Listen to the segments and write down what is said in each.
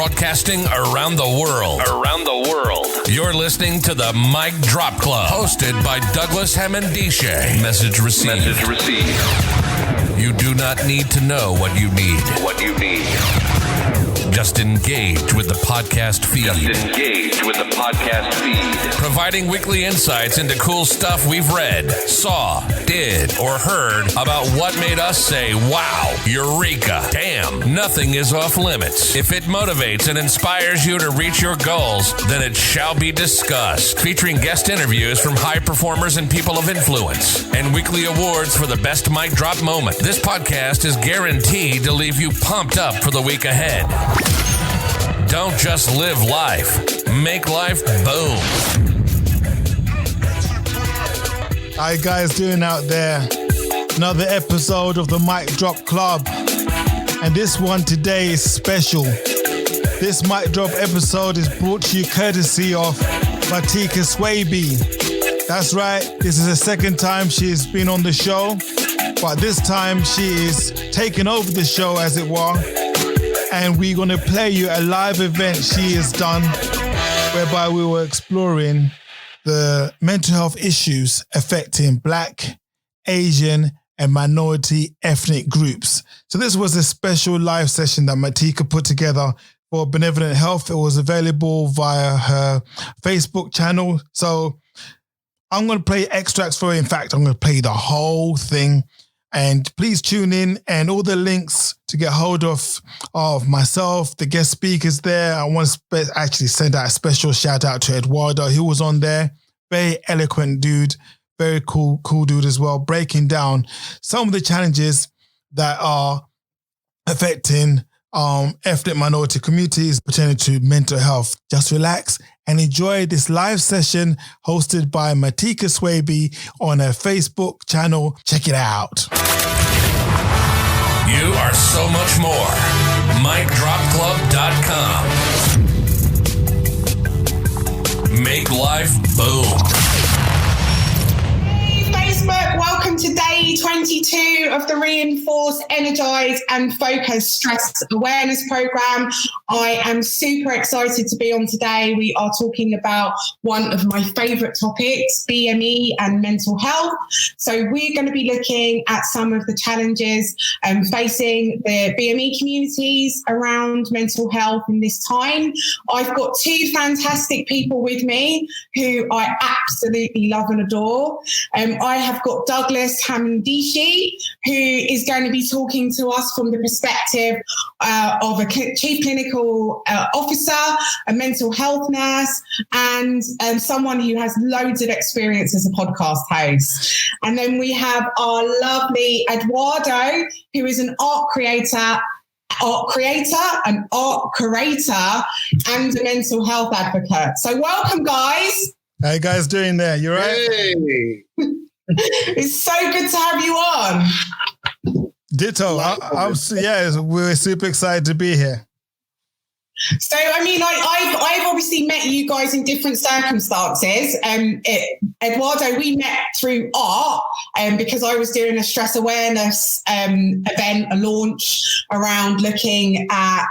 broadcasting around the world. You're listening to the Mic Drop Club, hosted by Douglas Hamandishe. Message received. You do not need to know what you need. Just engage with the podcast feed. Providing weekly insights into cool stuff we've read, saw, did, or heard about what made us say, wow, eureka, damn, nothing is off limits. If it motivates and inspires you to reach your goals, then it shall be discussed. Featuring guest interviews from high performers and people of influence, and weekly awards for the best mic drop moment. This podcast is guaranteed to leave you pumped up for the week ahead. Don't just live life. Make life boom. How you guys doing out there? Another episode of the Mic Drop Club. And this one today is special. This Mic Drop episode is brought to you courtesy of Marteka Swaby. That's right, this is the second time she's been on the show, but this time she is taking over the show, as it were. And we're going to play you a live event she has done, whereby we were exploring the mental health issues affecting Black, Asian, and minority ethnic groups. So this was a special live session that Marteka put together for Benevolent Health. It was available via her Facebook channel. So I'm going to play extracts for you. In fact, I'm going to play the whole thing. And please tune in, and all the links to get hold of myself, the guest speakers there. I want to actually send out a special shout out to Eduardo, who was on there. Very eloquent dude, very cool dude as well, breaking down some of the challenges that are affecting ethnic minority communities pertaining to mental health. Just relax and enjoy this live session hosted by Marteka Swaby on her Facebook channel. Check it out. You are so much more. MicDropClub.com. Make life boom. Facebook, welcome to day 22 of the Reinforce, Energise and Focus Stress Awareness Programme. I am super excited to be on today. We are talking about one of my favourite topics, BME and mental health. So we're going to be looking at some of the challenges facing the BME communities around mental health in this time. I've got two fantastic people with me who I absolutely love and adore. I have got Douglas Hamandishe, who is going to be talking to us from the perspective of a chief clinical officer, a mental health nurse, and someone who has loads of experience as a podcast host. And then we have our lovely Eduardo, who is an art creator, an art curator, and a mental health advocate. So welcome, guys. How you guys doing there? You all right? Hey. It's so good to have you on. Ditto. We're super excited to be here. So, I mean, I've obviously met you guys in different circumstances. Eduardo, we met through art because I was doing a stress awareness event, a launch around looking at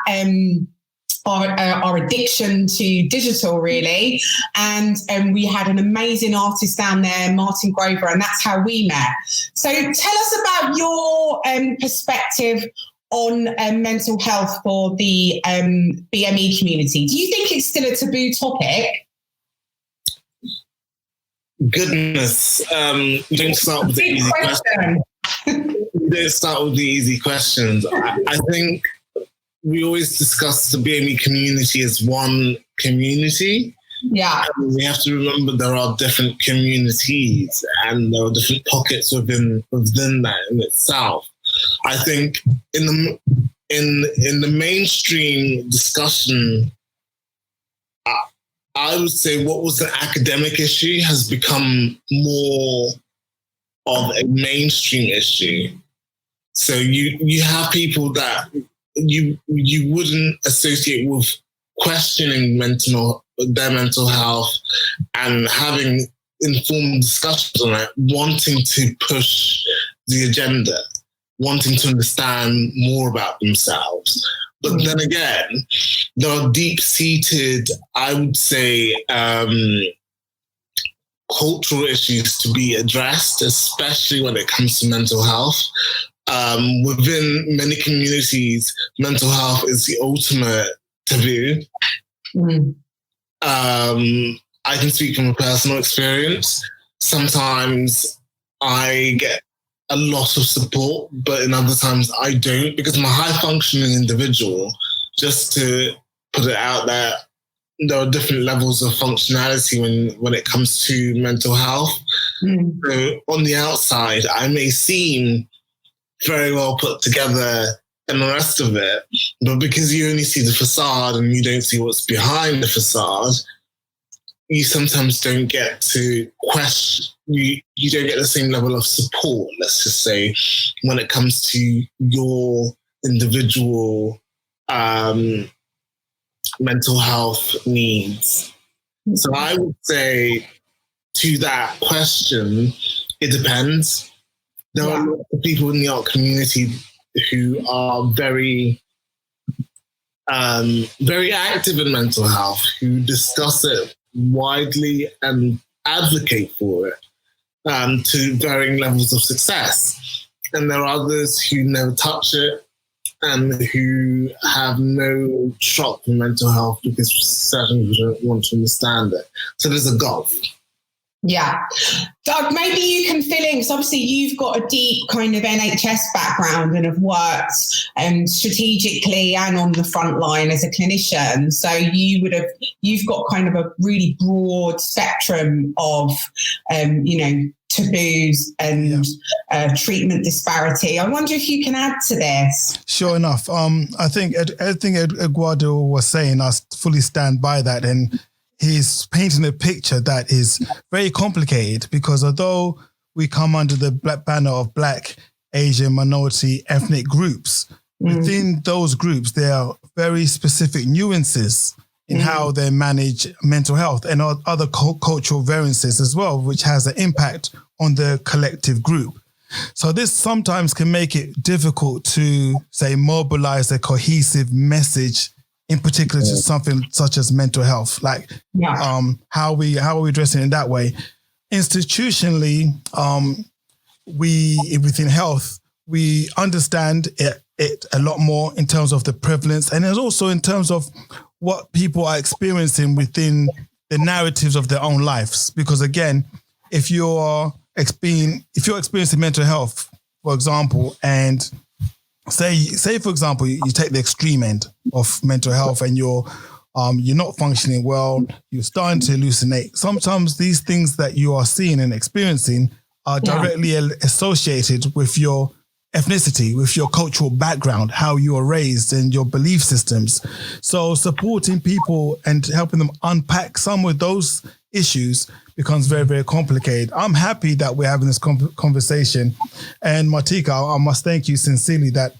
our addiction to digital, really. And we had an amazing artist down there, Martin Grover, and that's how we met. So tell us about your perspective on mental health for the BME community. Do you think it's still a taboo topic? Goodness. Don't start with the easy questions. Don't start with the easy questions. I think we always discuss the BME community as one community. Yeah. And we have to remember there are different communities and there are different pockets within that in itself. I think in the mainstream discussion, I would say what was an academic issue has become more of a mainstream issue. So you have people that you wouldn't associate with questioning their mental health and having informed discussions on it, wanting to push the agenda, wanting to understand more about themselves. But then again, there are deep-seated, I would say, cultural issues to be addressed, especially when it comes to mental health. Within many communities, mental health is the ultimate taboo. I can speak from a personal experience. Sometimes I get a lot of support, but in other times I don't, because I'm a high-functioning individual. Just to put it out there, there are different levels of functionality when it comes to mental health. So on the outside, I may seem very well put together and the rest of it, but because you only see the facade and you don't see what's behind the facade, you sometimes don't get to question, you don't get the same level of support, let's just say, when it comes to your individual mental health needs. So I would say to that question, it depends. There are a lot of people in the art community who are very, very active in mental health, who discuss it widely and advocate for it to varying levels of success. And there are others who never touch it and who have no shot for mental health because certainly we don't want to understand it. So there's a gulf. Yeah. Doug, maybe you can fill in, because obviously you've got a deep kind of NHS background and have worked strategically and on the front line as a clinician. So you've got kind of a really broad spectrum of, taboos and treatment disparity. I wonder if you can add to this. Sure enough. I think everything Eduardo was saying, I fully stand by that. And he's painting a picture that is very complicated, because although we come under the black banner of Black, Asian, minority, ethnic groups, within those groups, there are very specific nuances in how they manage mental health and other cultural variances as well, which has an impact on the collective group. So this sometimes can make it difficult to, say, mobilize a cohesive message in particular to something such as mental health, like how are we addressing it that way? Institutionally, within health, we understand it a lot more in terms of the prevalence, and there's also in terms of what people are experiencing within the narratives of their own lives. Because again, if you're experiencing mental health, for example, and say for example, you take the extreme end of mental health and you're not functioning well, you're starting to hallucinate. Sometimes these things that you are seeing and experiencing are directly associated with your ethnicity, with your cultural background, how you are raised and your belief systems. So supporting people and helping them unpack some of those issues becomes very, very complicated. I'm happy that we're having this conversation. And Marteka, I must thank you sincerely that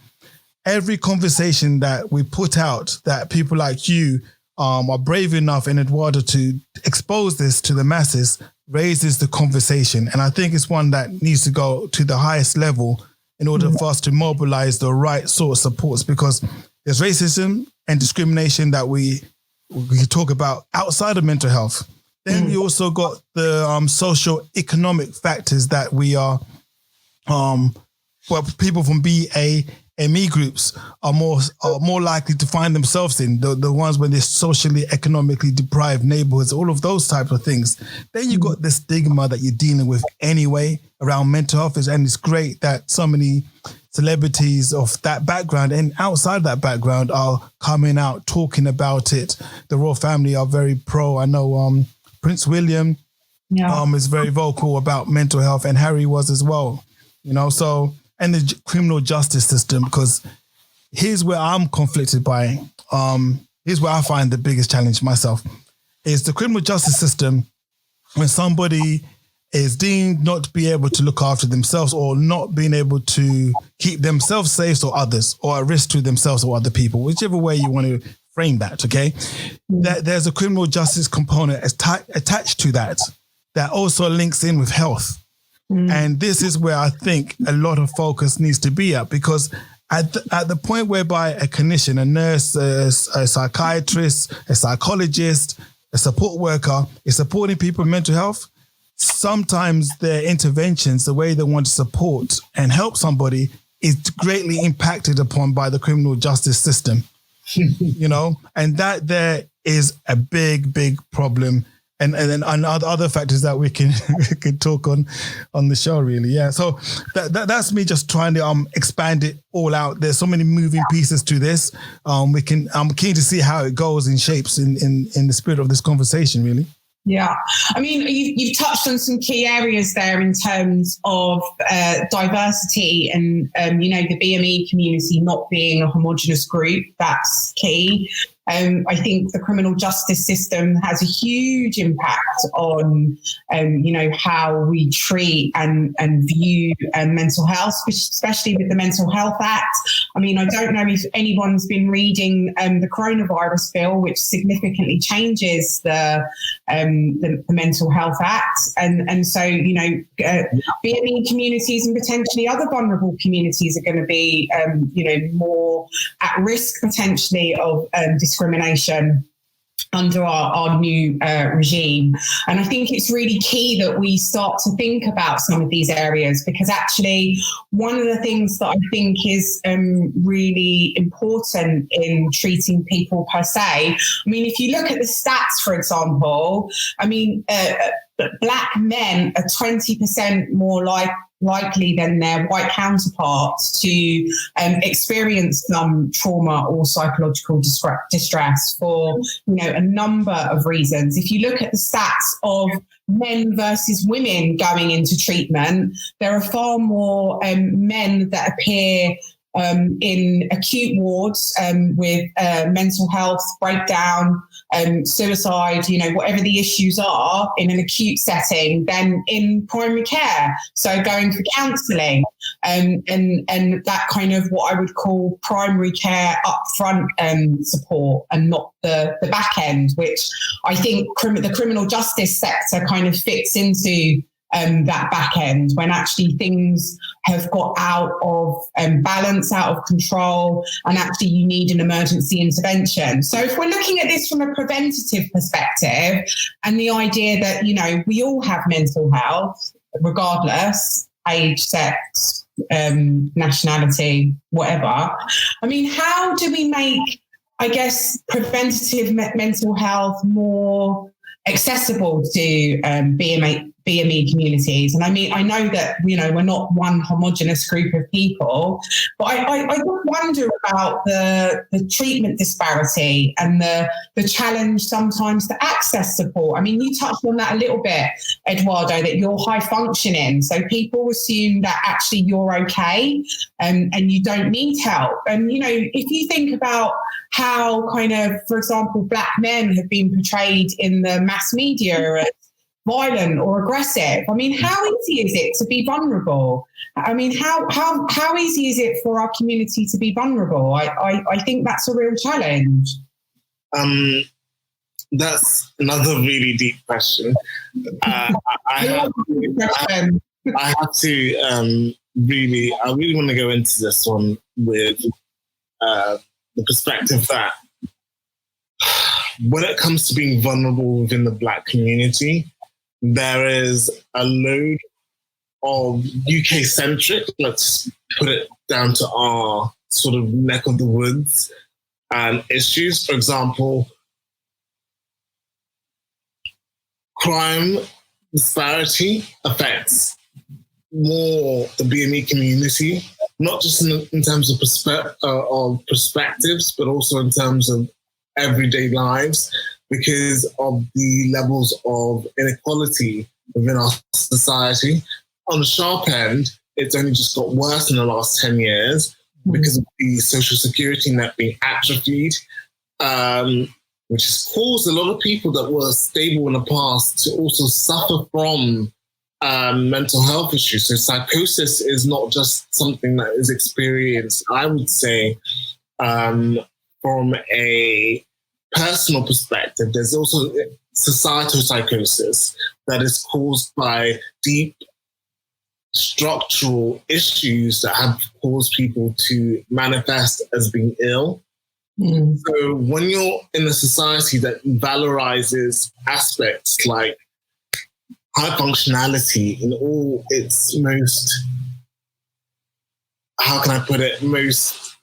every conversation that we put out, that people like you are brave enough and Eduardo to expose this to the masses, raises the conversation. And I think it's one that needs to go to the highest level in order for us to mobilize the right sort of supports, because there's racism and discrimination that we talk about outside of mental health. Then you also got the social economic factors that we are, people from BAME groups are more likely to find themselves in, the ones when they're socially, economically deprived neighborhoods, all of those types of things. Then you got the stigma that you're dealing with anyway around mental health, and it's great that so many celebrities of that background and outside that background are coming out talking about it. The royal family are very pro. I know Prince William is very vocal about mental health, and Harry was as well. So, and the criminal justice system, because here's where I'm conflicted by. Here's where I find the biggest challenge myself is the criminal justice system. When somebody is deemed not to be able to look after themselves or not being able to keep themselves safe or others, or at risk to themselves or other people, whichever way you want to frame that, okay? There's a criminal justice component attached to that also links in with health. And this is where I think a lot of focus needs to be at, because at the point whereby a clinician, a nurse, a psychiatrist, a psychologist, a support worker is supporting people with mental health, sometimes their interventions, the way they want to support and help somebody, is greatly impacted upon by the criminal justice system, you know, and that there is a big problem. And then other factors that we can talk on the show, really. Yeah. So that's me just trying to expand it all out. There's so many moving pieces to this. I'm keen to see how it goes and shapes in the spirit of this conversation, really. Yeah, I mean, you've touched on some key areas there in terms of diversity and, the BME community not being a homogenous group. That's key. I think the criminal justice system has a huge impact on, how we treat and view mental health, especially with the Mental Health Act. I mean, I don't know if anyone's been reading the coronavirus bill, which significantly changes the Mental Health Act. And so, BME communities and potentially other vulnerable communities are going to be, more at risk potentially of discrimination under our new regime. And I think it's really key that we start to think about some of these areas, because actually one of the things that I think is really important in treating people per se, I mean, if you look at the stats, for example, I mean, Black men are 20% more likely than their white counterparts to experience some trauma or psychological distress for, a number of reasons. If you look at the stats of men versus women going into treatment, there are far more men that appear in acute wards with mental health breakdown, suicide, whatever the issues are in an acute setting, than in primary care. So going for counselling and that kind of what I would call primary care upfront support, and not the back end, which I think the criminal justice sector kind of fits into that back end, when actually things have got out of balance, out of control, and actually you need an emergency intervention. So if we're looking at this from a preventative perspective, and the idea that, we all have mental health, regardless, age, sex, nationality, whatever. I mean, how do we make, I guess, preventative mental health more accessible to BME communities? And I mean, I know that, we're not one homogenous group of people, but I wonder about the treatment disparity and the challenge sometimes to access support. I mean, you touched on that a little bit, Eduardo, that you're high functioning. So people assume that actually you're okay and you don't need help. And, if you think about how kind of, for example, Black men have been portrayed in the mass media as violent or aggressive. I mean, how easy is it to be vulnerable? I mean, how easy is it for our community to be vulnerable? I think that's a real challenge. That's another really deep question. I really want to go into this one with the perspective that when it comes to being vulnerable within the Black community, there is a load of UK-centric, let's put it down to our sort of neck of the woods, issues. For example, crime disparity affects more the BME community, not just in terms of perspectives, but also in terms of everyday lives, because of the levels of inequality within our society. On the sharp end, it's only just got worse in the last 10 years because of the social security net being atrophied, which has caused a lot of people that were stable in the past to also suffer from mental health issues. So psychosis is not just something that is experienced, I would say, from a personal perspective. There's also societal psychosis that is caused by deep structural issues that have caused people to manifest as being ill. So when you're in a society that valorizes aspects like high functionality in all its most, how can I put it, most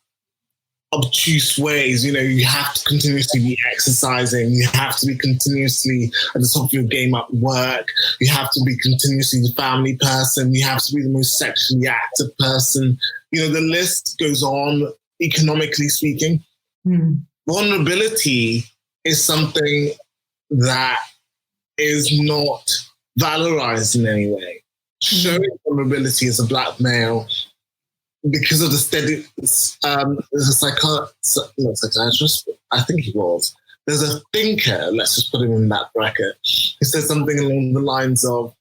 obtuse ways, you have to continuously be exercising, you have to be continuously at the top of your game at work, you have to be continuously the family person, you have to be the most sexually active person. The list goes on, economically speaking. Vulnerability is something that is not valorized in any way. Showing vulnerability as a Black male, because of there's a psychiatrist, I think he was. There's a thinker, let's just put him in that bracket. He said something along the lines of,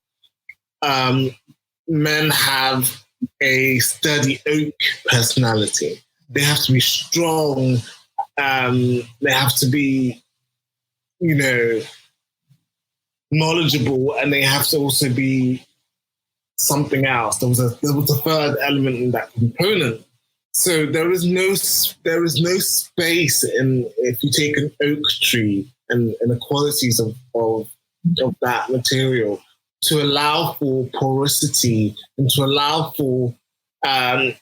men have a sturdy oak personality. They have to be strong. They have to be, knowledgeable, and they have to also be something else. There was a third element in that component. So there is no space in, if you take an oak tree and the qualities of that material, to allow for porosity and to allow for a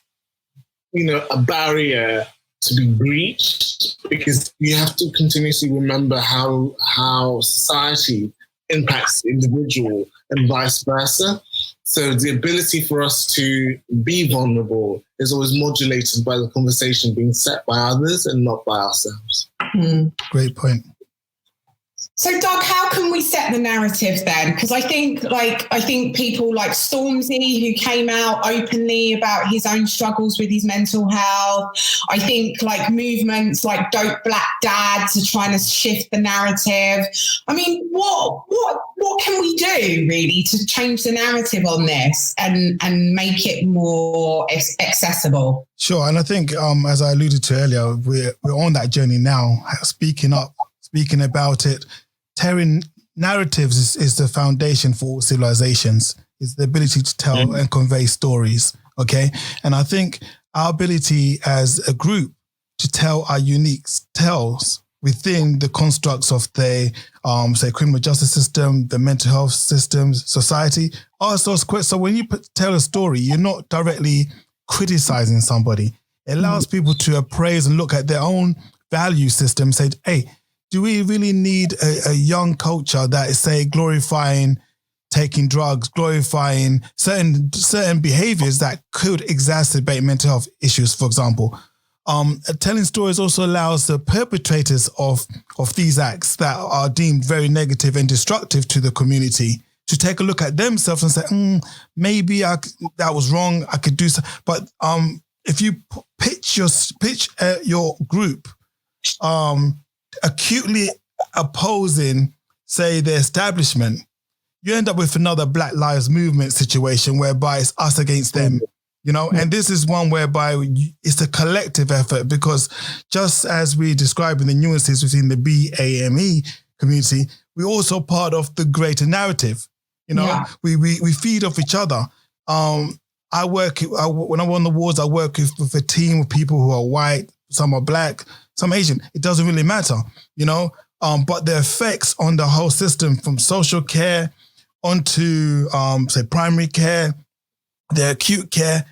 barrier to be breached, because you have to continuously remember how society impacts the individual and vice versa. So the ability for us to be vulnerable is always modulated by the conversation being set by others and not by ourselves. Great point. So, Doug, how can we set the narrative then? Because I think people like Stormzy, who came out openly about his own struggles with his mental health. I think like movements like Dope Black Dads are trying to shift the narrative. I mean, what can we do really to change the narrative on this and make it more accessible? Sure, and I think as I alluded to earlier, we're on that journey now, speaking about it. Tearing narratives is the foundation for all civilizations. It's the ability to tell and convey stories, okay? And I think our ability as a group to tell our unique tales within the constructs of the, say, criminal justice system, the mental health systems, society, so when you tell a story, you're not directly criticizing somebody. It allows people to appraise and look at their own value system, say, hey, do we really need a young culture that is, say, glorifying taking drugs, glorifying certain behaviors that could exacerbate mental health issues, for example? Telling stories also allows the perpetrators of these acts that are deemed very negative and destructive to the community to take a look at themselves and say, maybe that was wrong, I could do so. But if you pitch your group acutely opposing, say, the establishment, you end up with another Black Lives Movement situation whereby it's us against them, you know? And this is one whereby it's a collective effort, because just as we describe in the nuances within the BAME community, we're also part of the greater narrative. You know, we feed off each other. When I'm on the wards, I work with a team of people who are white, some are Black, some Asian. It doesn't really matter, you know? But the effects on the whole system, from social care onto, say, primary care, the acute care,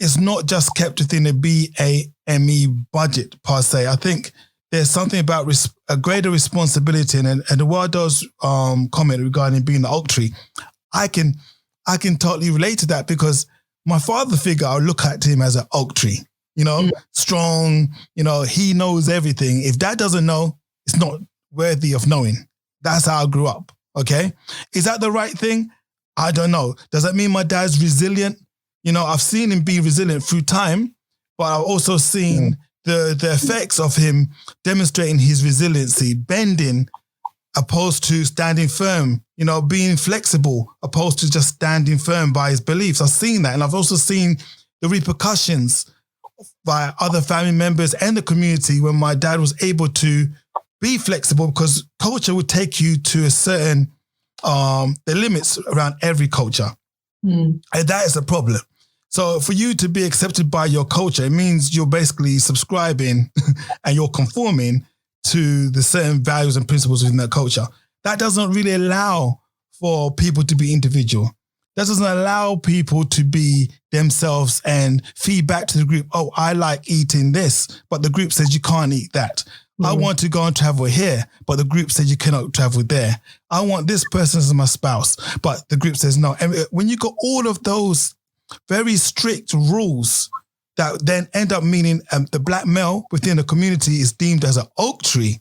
is not just kept within the BAME budget per se. I think there's something about a greater responsibility, and Eduardo's comment regarding being the oak tree, I can totally relate to that, because my father figure, I look at him as an oak tree, you know, strong, you know, he knows everything. If Dad doesn't know, it's not worthy of knowing. That's how I grew up, okay? Is that the right thing? I don't know. Does that mean my dad's resilient? You know, I've seen him be resilient through time, but I've also seen the effects of him demonstrating his resiliency, bending opposed to standing firm, you know, being flexible opposed to just standing firm by his beliefs. I've seen that. And I've also seen the repercussions by other family members and the community when my dad was able to be flexible, because culture would take you to a certain, the limits around every culture. And that is a problem. So for you to be accepted by your culture, it means you're basically subscribing and you're conforming to the certain values and principles within that culture. That doesn't really allow for people to be individual. That doesn't allow people to be themselves and feed back to the group, oh, I like eating this, but the group says you can't eat that. I want to go and travel here, but the group says you cannot travel there. I want this person as my spouse, but the group says no. And when you got all of those very strict rules that then end up meaning the black male within the community is deemed as an oak tree,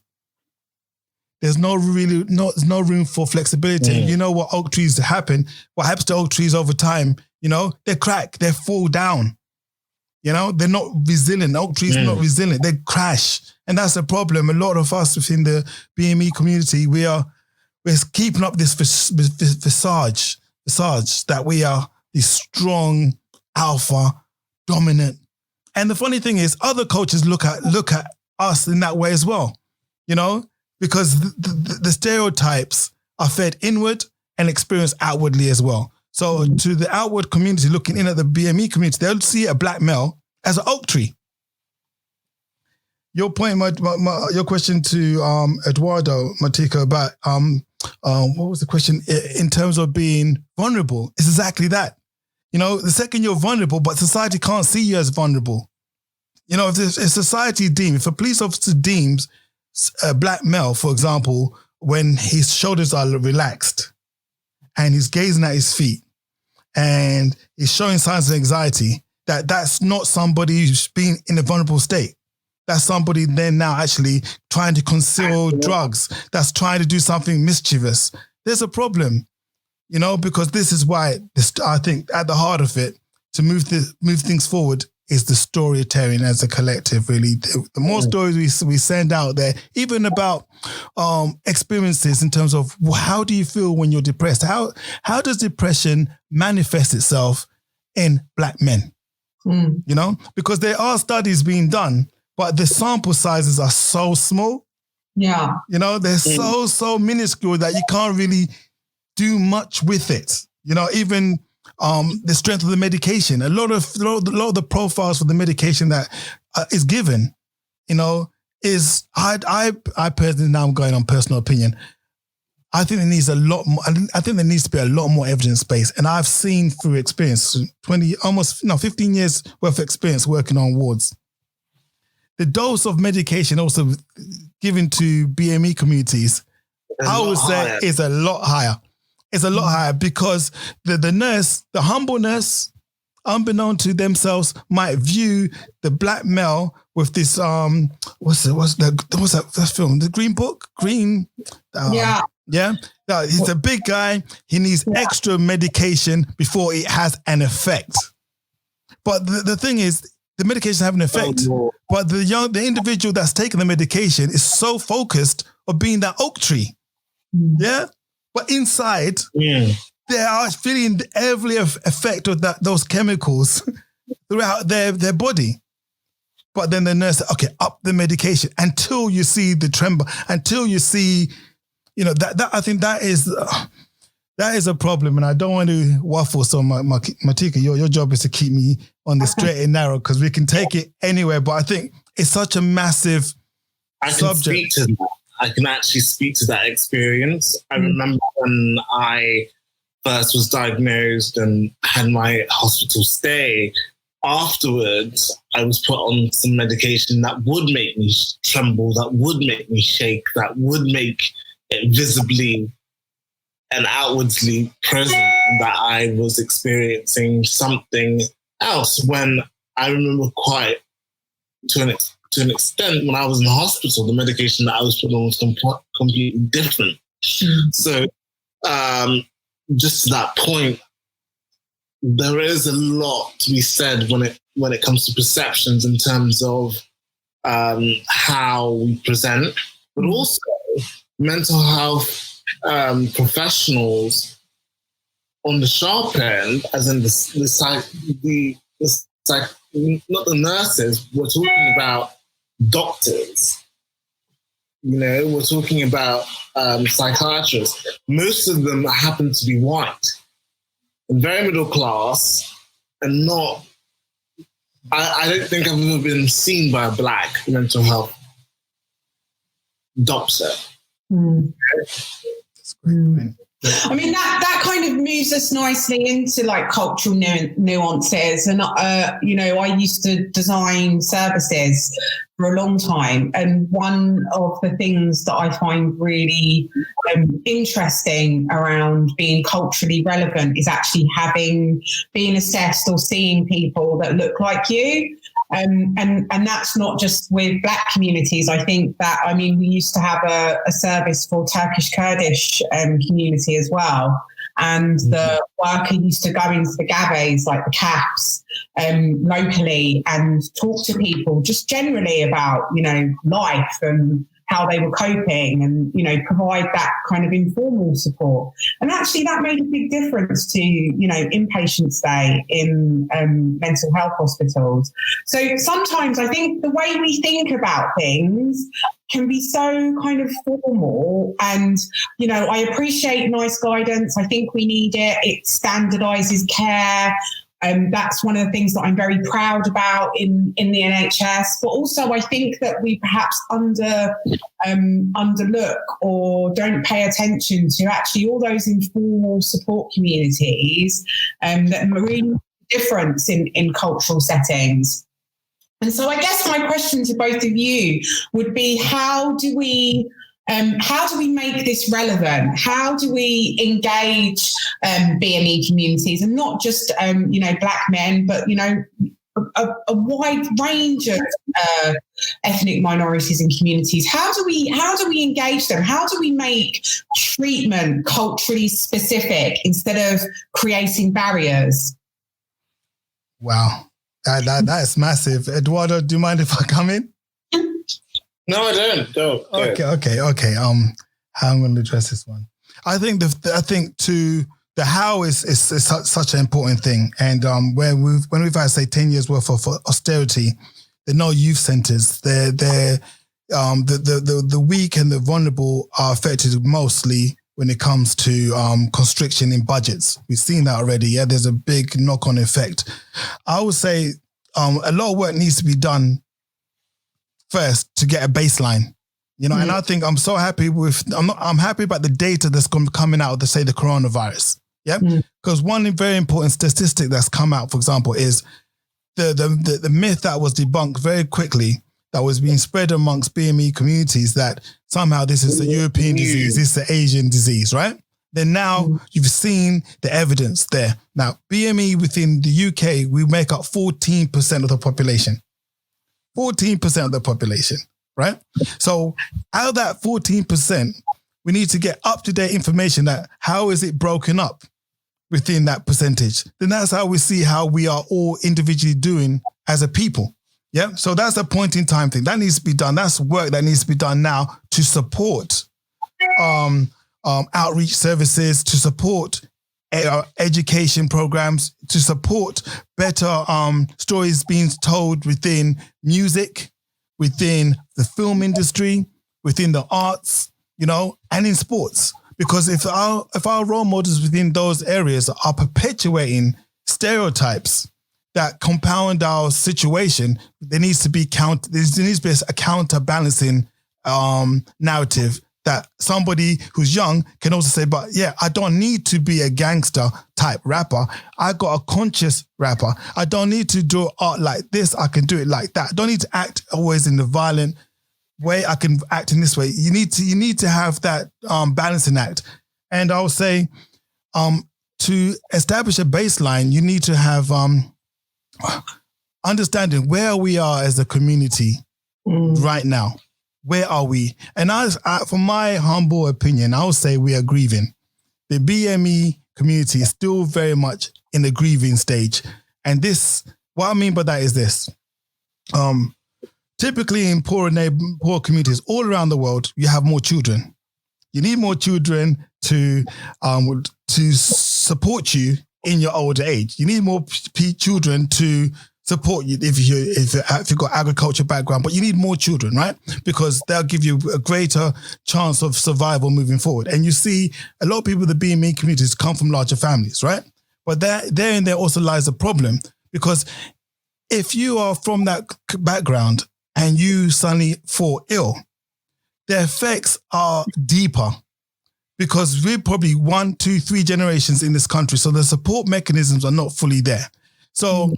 there's no room for flexibility. You know what oak trees happen? What happens to oak trees over time? You know, they crack, they fall down. You know, they're not resilient. Oak trees are not resilient. They crash. And that's the problem. A lot of us within the BME community, we're keeping up this visage that we are this strong, alpha, dominant. And the funny thing is other cultures look at us in that way as well, you know, because the stereotypes are fed inward and experienced outwardly as well. So to the outward community looking in at the BME community, they'll see a black male as an oak tree. Your point, your question to Eduardo, Marteka, about what was the question in terms of being vulnerable? It's exactly that. You know, the second you're vulnerable, but society can't see you as vulnerable. You know, if society if a police officer deems a black male, for example, when his shoulders are relaxed and he's gazing at his feet and he's showing signs of anxiety, that's not somebody who's been in a vulnerable state. That's somebody then now actually trying to conceal drugs. That's trying to do something mischievous. There's a problem, you know, because this is why I think at the heart of it, to move things forward, is the storytelling as a collective, really. The more stories we send out there, even about experiences in terms of how do you feel when you're depressed? How does depression manifest itself in black men? You know, because there are studies being done, but the sample sizes are so small. Yeah. You know, they're so minuscule that you can't really do much with it. You know, even the strength of the medication, a lot of the profiles for the medication that is given, you know, is I personally, now I'm going on personal opinion, I think there needs a lot more. I think there needs to be a lot more evidence-based. And I've seen through experience, 15 years worth of experience working on wards. The dose of medication also given to BME communities, I would say is a lot higher. It's a lot higher because the nurse, the humble nurse, unbeknown to themselves, might view the black male with this, what's that film? The Green Book? Yeah. He's a big guy. He needs extra medication before it has an effect. But the thing is, the medication have an effect. But the individual that's taking the medication is so focused on being that oak tree. Yeah. But inside, they are feeling every effect of those chemicals throughout their body. But then the nurse said, okay, up the medication until you see the tremor, until you see, you know, that I think that is a problem. And I don't want to waffle. So Marteka, your job is to keep me on the straight and narrow because we can take it anywhere. But I think it's such a massive subject. I can actually speak to that experience. I remember when I first was diagnosed and had my hospital stay, afterwards, I was put on some medication that would make me tremble, that would make me shake, that would make it visibly and outwardly present that I was experiencing something else. When I remember quite to an extent, when I was in the hospital, the medication that I was put on was completely different. So just to that point, there is a lot to be said when it comes to perceptions in terms of how we present, but also mental health professionals on the sharp end, as in not the nurses. We're talking about doctors. You know, we're talking about psychiatrists. Most of them happen to be white. very middle class, and not. I don't think I've ever been seen by a Black mental health doctor. That's a great point. I mean, that kind of moves us nicely into like cultural nuances. And, you know, I used to design services for a long time. And one of the things that I find really interesting around being culturally relevant is actually being assessed or seeing people that look like you. And that's not just with Black communities. I think that, I mean, we used to have a service for Turkish Kurdish community as well. And the worker used to go into the gabes, like the CAFs, locally and talk to people just generally about, you know, life and how they were coping and, you know, provide that kind of informal support. And actually that made a big difference to, you know, inpatient stay in mental health hospitals. So sometimes I think the way we think about things can be so kind of formal and, you know, I appreciate nice guidance. I think we need it. It standardizes care. That's one of the things that I'm very proud about in the NHS. But also, I think that we perhaps underlook or don't pay attention to actually all those informal support communities that really make a difference in cultural settings. And so, I guess my question to both of you would be: how do we make this relevant? How do we engage BME communities, and not just you know, Black men, but you know, a wide range of ethnic minorities and communities? How do we engage them? How do we make treatment culturally specific instead of creating barriers? Wow, that is massive. Eduardo, do you mind if I come in? No, I don't. Go. Okay. How I'm going to address this one? I think the how is such an important thing. And when we've had, say, 10 years worth of austerity, there are no youth centres. The weak and the vulnerable are affected mostly when it comes to constriction in budgets. We've seen that already. Yeah, there's a big knock-on effect. I would say a lot of work needs to be done first to get a baseline, you know, and I think I'm so happy I'm happy about the data that's coming out of the coronavirus. Yeah. Because one very important statistic that's come out, for example, is the myth that was debunked very quickly that was being spread amongst BME communities that somehow this is a European disease, this is an Asian disease, right? Then now you've seen the evidence there. Now, BME within the UK, we make up 14% of the population. 14% of the population, right? So out of that 14%, we need to get up-to-date information that how is it broken up within that percentage? Then that's how we see how we are all individually doing as a people. Yeah. So that's a point in time thing. That needs to be done. That's work that needs to be done now to support outreach services, to support education programs, to support better stories being told within music, within the film industry, within the arts, you know, and in sports. Because if our role models within those areas are perpetuating stereotypes that compound our situation, there needs to be a counterbalancing narrative that somebody who's young can also say, but yeah, I don't need to be a gangster type rapper. I got a conscious rapper. I don't need to do art like this. I can do it like that. I don't need to act always in the violent way. I can act in this way. You need to have that balancing act. And I would say to establish a baseline, you need to have understanding where we are as a community right now. Where are we? And from my humble opinion, I would say we are grieving. The BME community is still very much in the grieving stage. And what I mean by that is this. Typically in poor communities all around the world, you have more children. You need more children to support you in your older age. You need more children to support you if you've got agriculture background, but you need more children, right? Because they'll give you a greater chance of survival moving forward. And you see a lot of people in the BME communities come from larger families, right? But therein there also lies a problem, because if you are from that background and you suddenly fall ill, the effects are deeper, because we're probably 1, 2, 3 generations in this country. So the support mechanisms are not fully there. So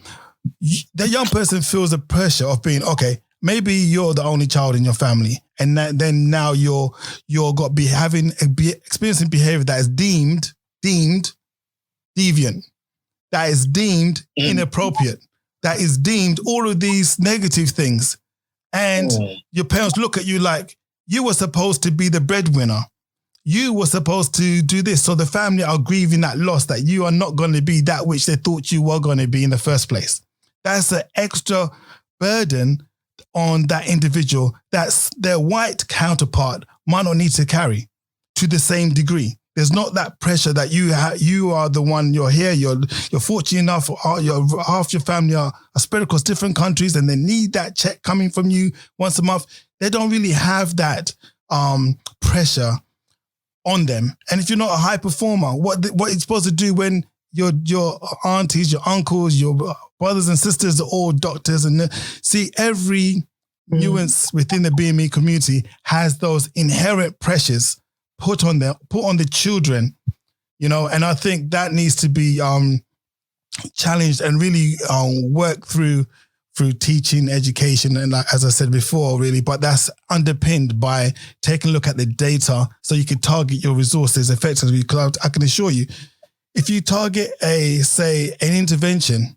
the young person feels the pressure of being, okay, maybe you're the only child in your family. And then now you're experiencing behavior that is deemed deviant, that is deemed inappropriate, that is deemed all of these negative things. And your parents look at you like, you were supposed to be the breadwinner. You were supposed to do this. So the family are grieving that loss, that you are not going to be that which they thought you were going to be in the first place. That's an extra burden on that individual that's their white counterpart might not need to carry to the same degree. There's not that pressure that you are the one, you're here, you're fortunate enough, half your family are spread across different countries and they need that check coming from you once a month. They don't really have that pressure on them. And if you're not a high performer, what you're supposed to do when your aunties, your uncles, your brothers and sisters are all doctors, and see every nuance within the BME community has those inherent pressures put on the children, and I think that needs to be challenged and really worked through teaching, education, and as I said before, really, but that's underpinned by taking a look at the data so you can target your resources effectively. Because I can assure you, if you target an intervention,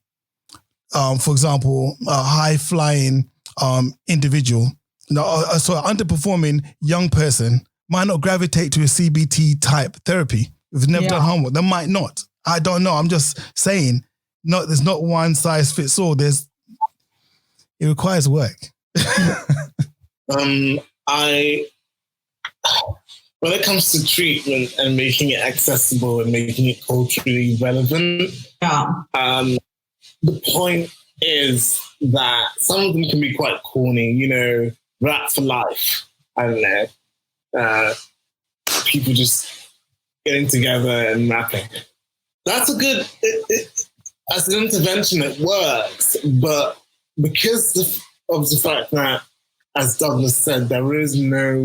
for example, a high-flying individual, so an underperforming young person might not gravitate to a CBT type therapy. If they've never done homework, they might not. I don't know. I'm just saying, there's not one size fits all. It requires work. When it comes to treatment and making it accessible and making it culturally relevant, the point is that some of them can be quite corny, rap for life. I don't know. People just getting together and rapping. That's a good, as an intervention, it works, but because of the fact that, as Douglas said, there is no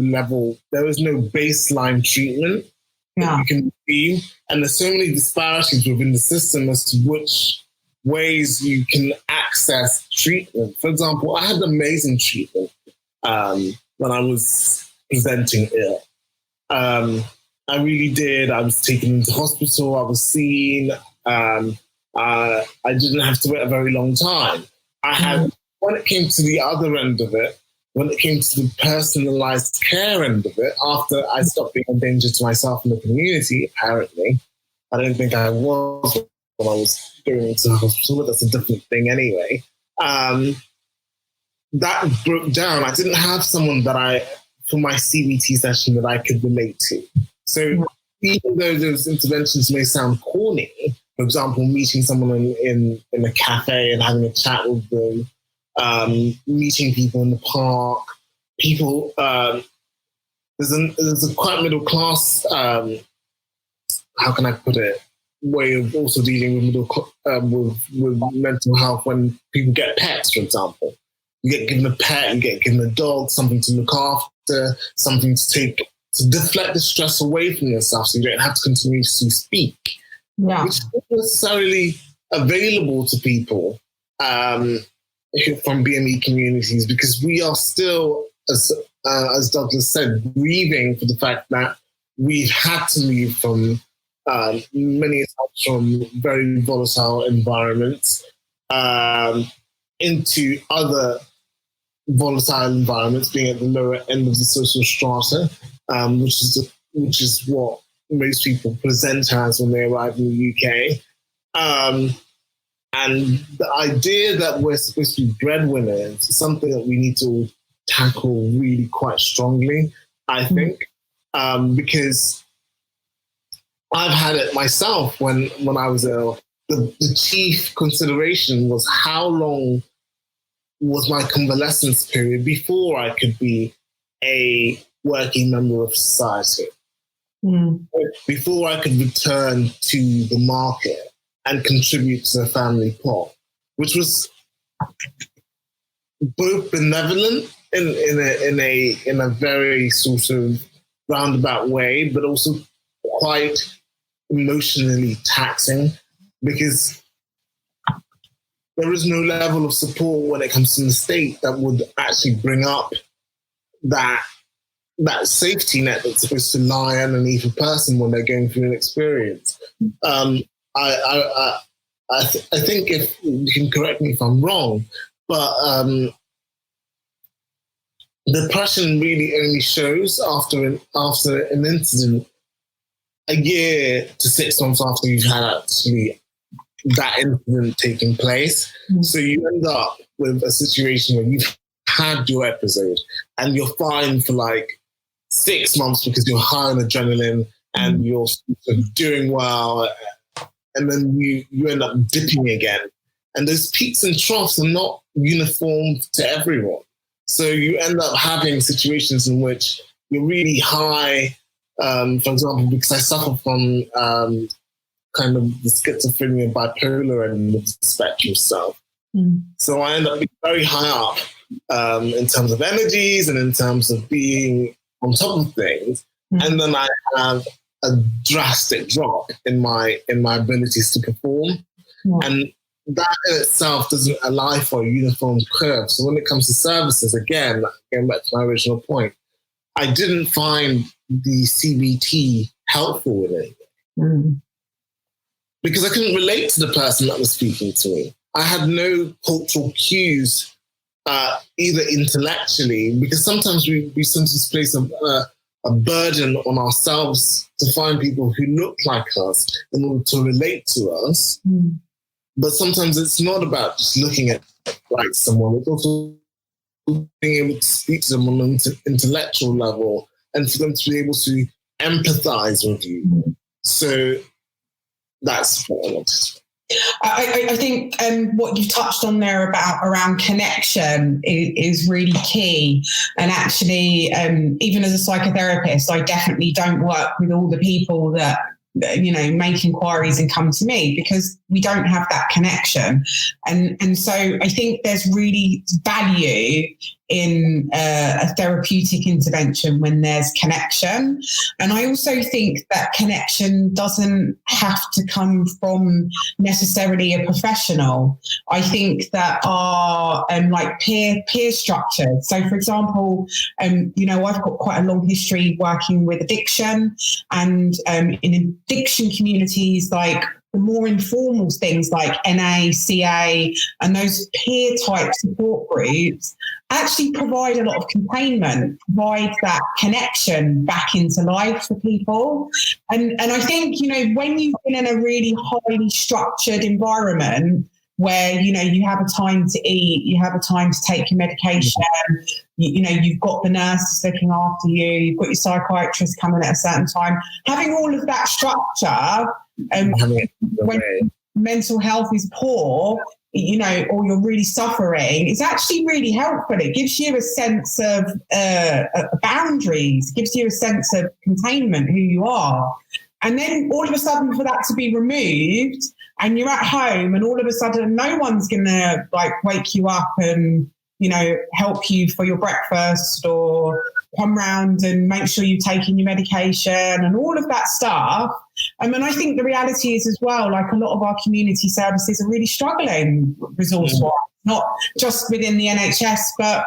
baseline treatment that you can receive, and there's so many disparities within the system as to which ways you can access treatment. For example, I had amazing treatment when I was presenting ill. I really did. I was taken into hospital. I was seen. I didn't have to wait a very long time. I had, when it came to the other end of it, when it came to the personalized care end of it, after I stopped being a danger to myself and the community, apparently, I don't think I was when I was going into the hospital, but that's a different thing anyway. That broke down. I didn't have someone for my CBT session that I could relate to. So even though those interventions may sound corny, for example, meeting someone in a cafe and having a chat with them, meeting people in the park, people, there's a quite middle class, how can I put it, way of also dealing with with mental health when people get pets, for example. You get given a pet, you get given a dog, something to look after, something to deflect the stress away from yourself so you don't have to continue to speak. Which is not necessarily available to people from BME communities, because we are still, as Douglas said, grieving for the fact that we've had to move from many times from very volatile environments into other volatile environments, being at the lower end of the social strata, which is what most people present as when they arrive in the UK. And the idea that we're supposed to be breadwinners is something that we need to tackle really quite strongly, I think, because I've had it myself when I was ill. The chief consideration was how long was my convalescence period before I could be a working member of society. Before I could return to the market. and contribute to the family pot, which was both benevolent in a very sort of roundabout way, but also quite emotionally taxing, because there is no level of support when it comes to the state that would actually bring up that safety net that's supposed to lie underneath a person when they're going through an experience. I think, if you can correct me if I'm wrong, but depression really only shows after an incident, a year to 6 months after you've had actually that incident taking place. Mm-hmm. So you end up with a situation where you've had your episode and you're fine for like 6 months because you're high on adrenaline and you're sort of doing well, and then you end up dipping again. And those peaks and troughs are not uniform to everyone. So you end up having situations in which you're really high, for example, because I suffer from kind of the schizophrenia, bipolar end of the spectrum stuff. Mm. So I end up being very high up in terms of energies and in terms of being on top of things. Mm. And then I have a drastic drop in my abilities to perform. Mm. And that in itself doesn't allow for a uniform curve. So when it comes to services, again, going back to my original point, I didn't find the CBT helpful with it. Mm. Because I couldn't relate to the person that was speaking to me. I had no cultural cues, either intellectually, because sometimes we sometimes place a burden on ourselves to find people who look like us in order to relate to us. Mm. But sometimes it's not about just looking at like someone. It's also being able to speak to them on an intellectual level and for them to be able to empathize with you. Mm. So that's what I wanted. I think what you touched on there around connection is really key. And actually, even as a psychotherapist, I definitely don't work with all the people that, you know, make inquiries and come to me, because we don't have that connection. And so I think there's really value in a therapeutic intervention when there's connection. And I also think that connection doesn't have to come from necessarily a professional. I think that our like peer structures. So for example, you know, I've got quite a long history working with addiction, and in addiction communities, like the more informal things like NACA and those peer type support groups actually provide a lot of containment, provide that connection back into life for people. And I think, you know, when you've been in a really highly structured environment where, you know, you have a time to eat, you have a time to take your medication, you know, you've got the nurses looking after you, you've got your psychiatrist coming at a certain time, having all of that structure, when mental health is poor, you know, or you're really suffering, it's actually really helpful. It gives you a sense of boundaries, gives you a sense of containment, who you are. And then all of a sudden for that to be removed and you're at home and all of a sudden no one's going to like wake you up and, you know, help you for your breakfast or come round and make sure you're taking your medication and all of that stuff. I mean, I think the reality is as well, like a lot of our community services are really struggling resource-wise, not just within the NHS, but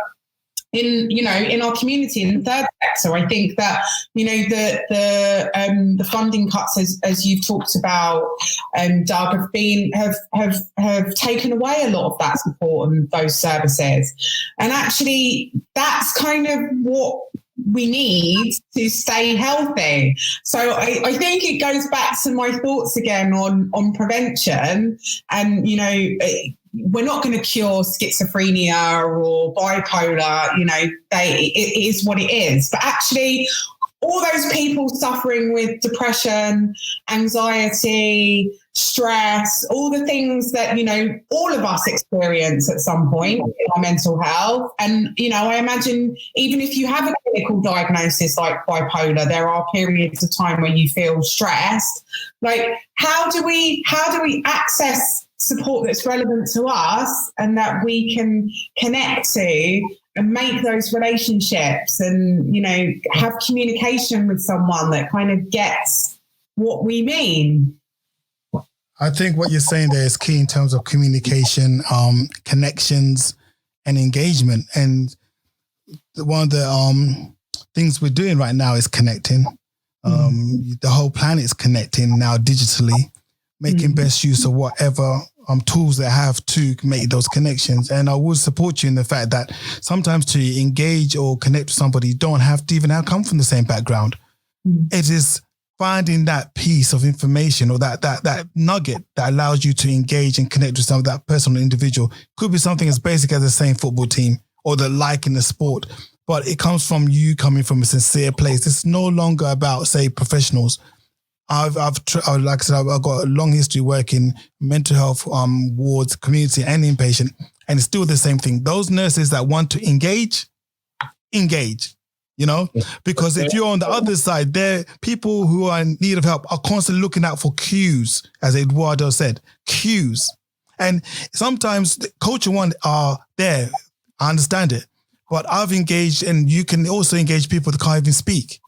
in, you know, in our community, in the third sector. I think that, you know, the funding cuts, as you've talked about, Doug, have taken away a lot of that support and those services. And actually, that's kind of what we need to stay healthy. So I think it goes back to my thoughts again on prevention. And, you know, we're not going to cure schizophrenia or bipolar, you know, it is what it is. But actually, all those people suffering with depression, anxiety, stress, all the things that, you know, all of us experience at some point in our mental health. And, you know, I imagine even if you have a clinical diagnosis like bipolar, there are periods of time when you feel stressed. Like, how do we access support that's relevant to us and that we can connect to and make those relationships and, you know, have communication with someone that kind of gets what we mean? I think what you're saying there is key in terms of communication, connections, and engagement. And one of the things we're doing right now is connecting. The whole planet is connecting now digitally, making best use of whatever tools they have to make those connections. And I would support you in the fact that sometimes to engage or connect with somebody, you don't have to even come from the same background. It is finding that piece of information or that nugget that allows you to engage and connect with that person or individual. Could be something as basic as the same football team or the like in the sport, but it comes from you coming from a sincere place. It's no longer about, say, professionals. Like I said, I've got a long history working mental health wards, community and inpatient, and it's still the same thing. Those nurses that want to engage, you know, because if you're on the other side, there people who are in need of help are constantly looking out for cues, as Eduardo said, cues. And sometimes the culture one are there. I understand it, but I've engaged, and you can also engage people that can't even speak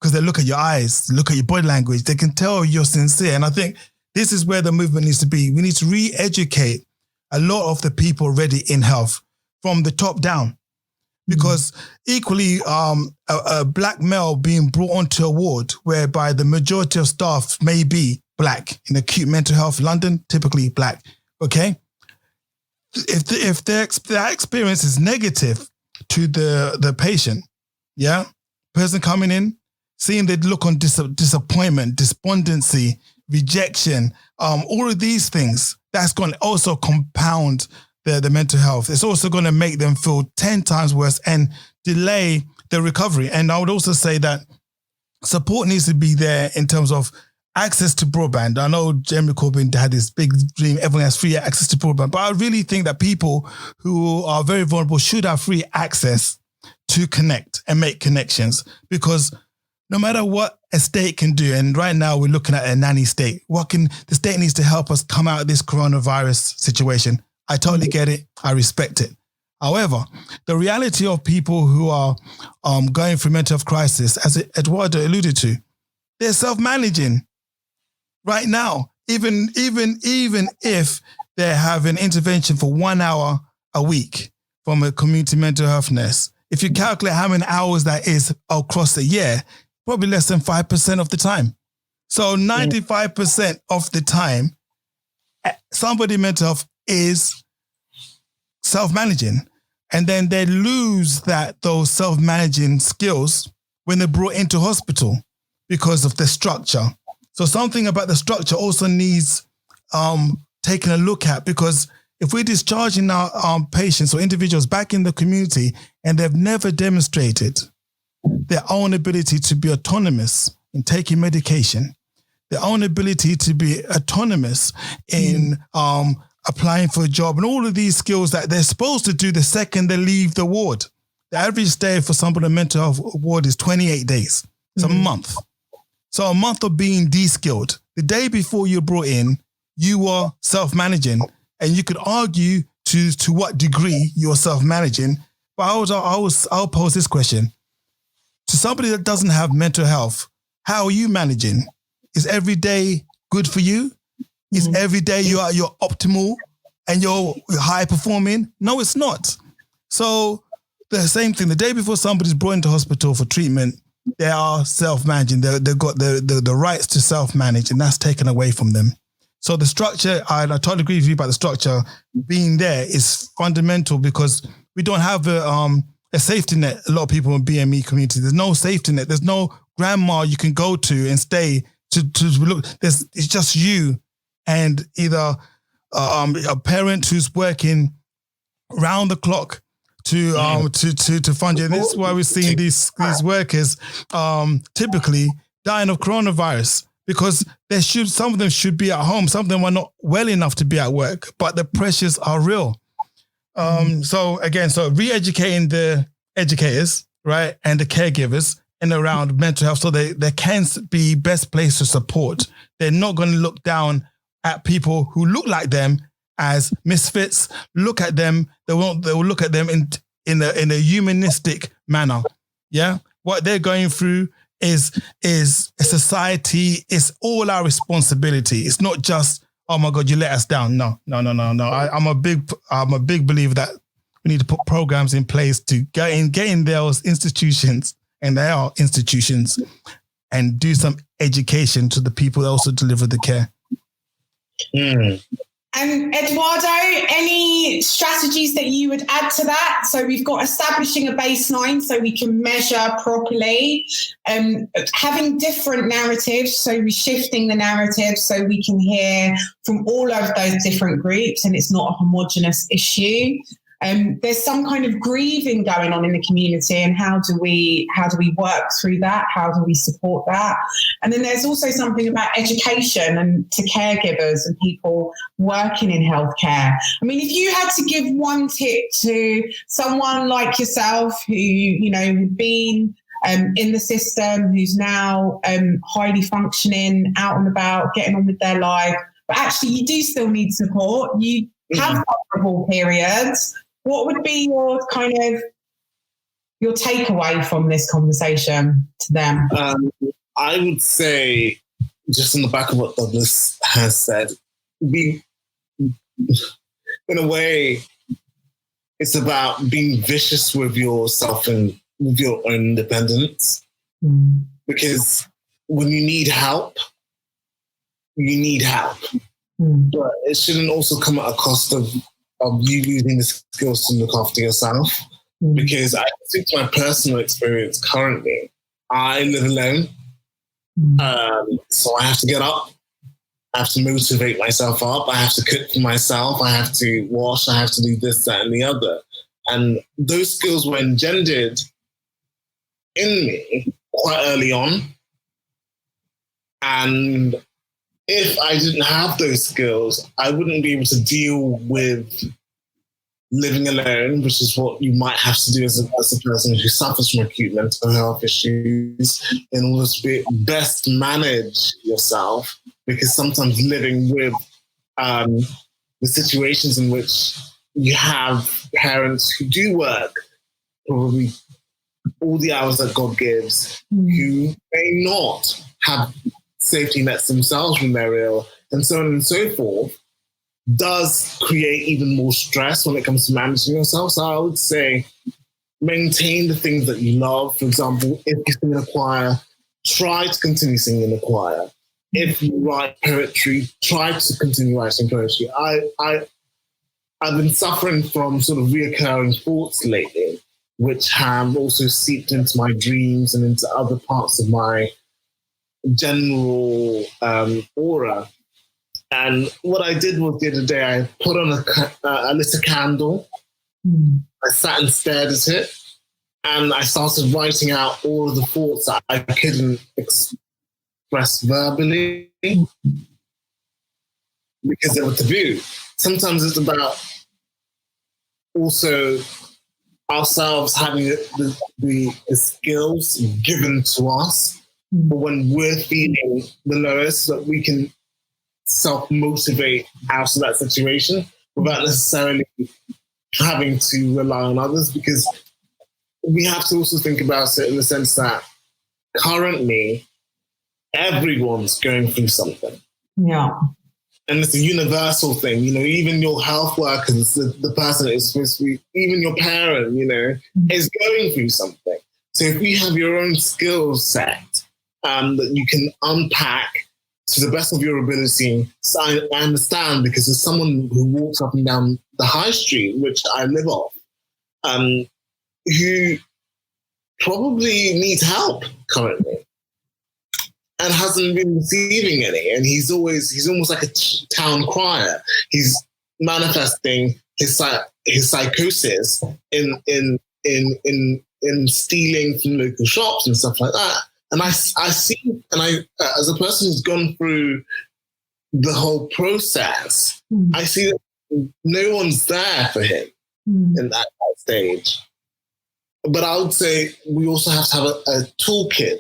because they look at your eyes, look at your body language. They can tell you're sincere. And I think this is where the movement needs to be. We need to re-educate a lot of the people already in health from the top down. Because equally, a black male being brought onto a ward whereby the majority of staff may be black in acute mental health, London, typically black, okay? If that experience is negative to the patient, yeah? Person coming in, seeing the look on disappointment, despondency, rejection, all of these things, that's going to also compound the mental health. It's also going to make them feel 10 times worse and delay the recovery. And I would also say that support needs to be there in terms of access to broadband. I know Jeremy Corbyn had this big dream, everyone has free access to broadband, but I really think that people who are very vulnerable should have free access to connect and make connections, because no matter what a state can do, and right now we're looking at a nanny state, the state needs to help us come out of this coronavirus situation. I totally get it. I respect it. However, the reality of people who are going through mental health crisis, as Eduardo alluded to, they're self-managing right now. Even if they have an intervention for 1 hour a week from a community mental health nurse, if you calculate how many hours that is across a year, probably less than 5% of the time. So 95% of the time, somebody mental health is self-managing, and then they lose those self-managing skills when they're brought into hospital because of the structure. So something about the structure also needs taking a look at, because if we're discharging our patients or individuals back in the community and they've never demonstrated their own ability to be autonomous in taking medication, their own ability to be autonomous in applying for a job, and all of these skills that they're supposed to do the second they leave the ward. The average stay for somebody in a mental health ward is 28 days. It's a month. So a month of being de-skilled. The day before you're brought in, you were self-managing, and you could argue to what degree you're self-managing. But I'll pose this question. To somebody that doesn't have mental health, how are you managing? Is every day good for you? Is every day you're optimal and you're high performing? No, it's not. So the same thing, the day before somebody's brought into hospital for treatment, they are self-managing. They've got the rights to self-manage, and that's taken away from them. So the structure, I totally agree with you about the structure being there is fundamental, because we don't have a safety net. A lot of people in BME community, there's no safety net. There's no grandma you can go to and stay to look. It's just you and either a parent who's working round the clock to fund you. And this is why we're seeing these workers typically dying of coronavirus, because some of them should be at home. Some of them are not well enough to be at work, but the pressures are real. So re-educating the educators, right, and the caregivers and around mental health, so they can be best placed to support. They're not going to look down at people who look like them as misfits. Look at them. They will look at them in a humanistic manner. Yeah, what they're going through is a society. It's all our responsibility. It's not just, oh my God, you let us down. No. I'm a big believer that we need to put programs in place to get in those institutions, and they are institutions, and do some education to the people that also deliver the care. And Eduardo, any strategies that you would add to that? So we've got establishing a baseline so we can measure properly, having different narratives, so we're shifting the narrative so we can hear from all of those different groups and it's not a homogenous issue. There's some kind of grieving going on in the community, and how do we work through that? How do we support that? And then there's also something about education and to caregivers and people working in healthcare. I mean, if you had to give one tip to someone like yourself who, been in the system, who's now highly functioning, out and about, getting on with their life, but actually you do still need support, you have vulnerable periods, what would be your takeaway from this conversation to them? I would say, just on the back of what Douglas has said, in a way, it's about being vicious with yourself and with your own independence. Because when you need help, you need help. But it shouldn't also come at a cost of you using the skills to look after yourself. Because I think my personal experience currently, I live alone. So I have to get up. I have to motivate myself up. I have to cook for myself. I have to wash. I have to do this, that, and the other. And those skills were engendered in me quite early on. And if I didn't have those skills, I wouldn't be able to deal with living alone, which is what you might have to do as a person who suffers from acute mental health issues, in order to best manage yourself. Because sometimes living with the situations in which you have parents who do work probably all the hours that God gives, who may not have safety nets themselves when they're ill, and so on and so forth, does create even more stress when it comes to managing yourself. So I would say maintain the things that you love. For example, if you sing in a choir, try to continue singing in a choir. If you write poetry, try to continue writing poetry. I've been suffering from sort of reoccurring thoughts lately, which have also seeped into my dreams and into other parts of my general aura. And what I did was the other day, I put on I lit a candle. I sat and stared at it, and I started writing out all of the thoughts that I couldn't express verbally because they were taboo. Sometimes it's about also ourselves having the skills given to us, but when we're feeling the lowest, that we can self-motivate out of that situation without necessarily having to rely on others, because we have to also think about it in the sense that currently everyone's going through something. Yeah. And it's a universal thing, even your health workers, the person that is supposed to be, even your parent, is going through something. So if you have your own skill set that you can unpack to the best of your ability. So I understand, because as someone who walks up and down the high street, which I live off, who probably needs help currently and hasn't been receiving any, and he's almost like a town crier. He's manifesting his psychosis in stealing from local shops and stuff like that. And I see, and I, as a person who's gone through the whole process, I see that no one's there for him in that stage. But I would say we also have to have a toolkit,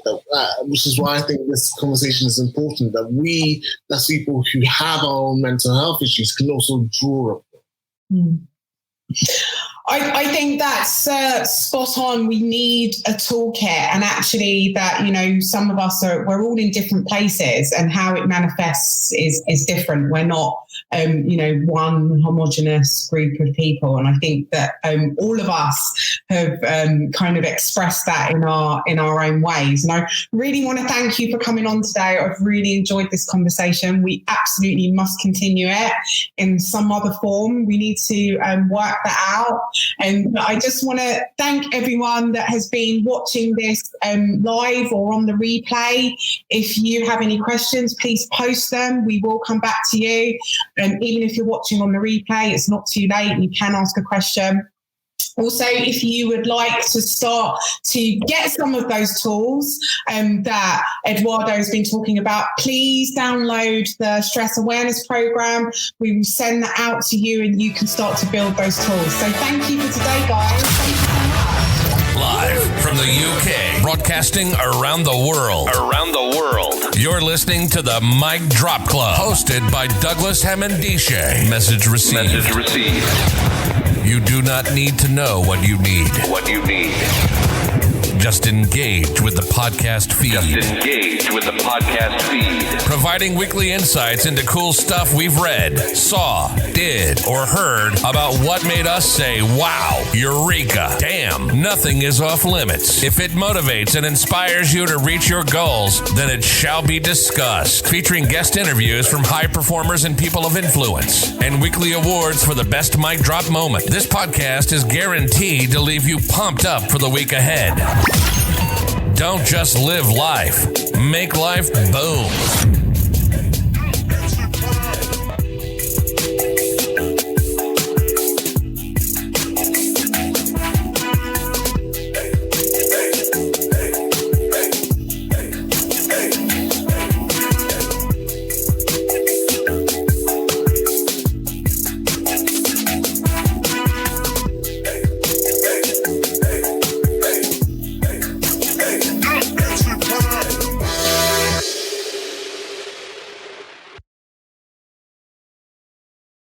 which is why I think this conversation is important, that we, as people who have our own mental health issues, can also draw upon. I think that's spot on. We need a toolkit, and actually that, some of us we're all in different places, and how it manifests is different. We're not, one homogenous group of people. And I think that all of us have kind of expressed that in our own ways. And I really want to thank you for coming on today. I've really enjoyed this conversation. We absolutely must continue it in some other form. We need to work that out. And I just want to thank everyone that has been watching this live or on the replay. If you have any questions, please post them. We will come back to you. Even if you're watching on the replay, it's not too late. You can ask a question. Also, if you would like to start to get some of those tools that Eduardo has been talking about, please download the Stress Awareness Program. We will send that out to you and you can start to build those tools. So thank you for today, guys. Thank you so much. Live from the UK, broadcasting around the world. You're listening to the Mic Drop Club, hosted by Douglas Hamandishe. Message received. You do not need to know what you need. Just engage with the podcast feed. Providing weekly insights into cool stuff we've read, saw, did, or heard about what made us say, wow, eureka, damn, nothing is off limits. If it motivates and inspires you to reach your goals, then it shall be discussed. Featuring guest interviews from high performers and people of influence, and weekly awards for the best mic drop moment. This podcast is guaranteed to leave you pumped up for the week ahead. Don't just live life. Make life boom.